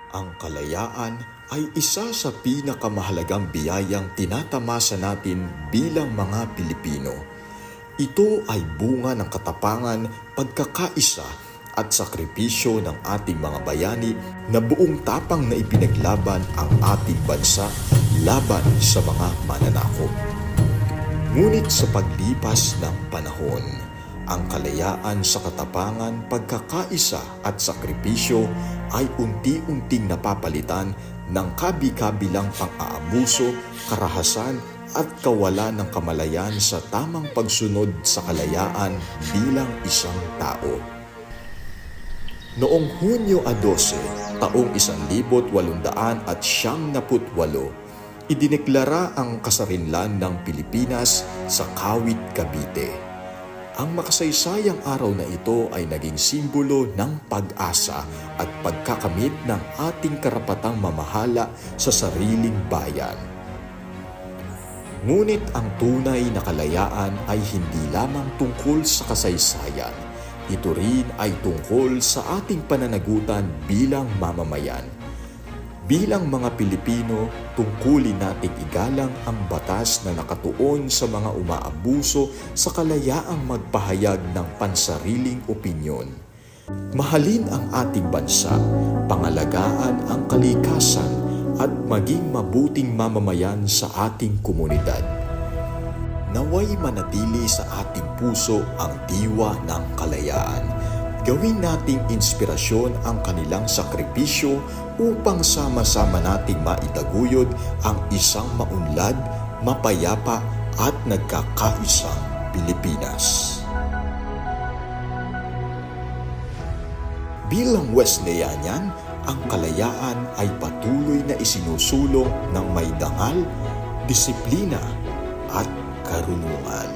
Ang kalayaan ay isa sa pinakamahalagang biyayang tinatamasa natin bilang mga Pilipino. Ito ay bunga ng katapangan, pagkakaisa at sakripisyo ng ating mga bayani na buong tapang na ipinaglaban ang ating bansa laban sa mga mananakop. Ngunit sa paglipas ng panahon, ang kalayaan sa katapangan, pagkakaisa at sakripisyo ay unti-unting napapalitan ng kabi-kabilang pang-aabuso, karahasan at kawalan ng kamalayan sa tamang pagsunod sa kalayaan bilang isang tao. Noong Hunyo 12, taong 1898, idineklara ang kasarinlan ng Pilipinas sa Kawit, Cavite. Ang makasaysayang araw na ito ay naging simbolo ng pag-asa at pagkakamit ng ating karapatang mamahala sa sariling bayan. Ngunit ang tunay na kalayaan ay hindi lamang tungkol sa kasaysayan. Ito rin ay tungkol sa ating pananagutan bilang mamamayan. Bilang mga Pilipino, tungkulin nating igalang ang batas na nakatuon sa mga umaabuso sa kalayaang magpahayag ng pansariling opinyon. Mahalin ang ating bansa, pangalagaan ang kalikasan at maging mabuting mamamayan sa ating komunidad. Naway manatili sa ating puso ang diwa ng kalayaan. Gawin nating inspirasyon ang kanilang sakripisyo upang sama-sama nating maitaguyod ang isang maunlad, mapayapa at nagkakaisang Pilipinas. Bilang Wesleyanian, ang kalayaan ay patuloy na isinusulong ng may dangal, disiplina at karunungan.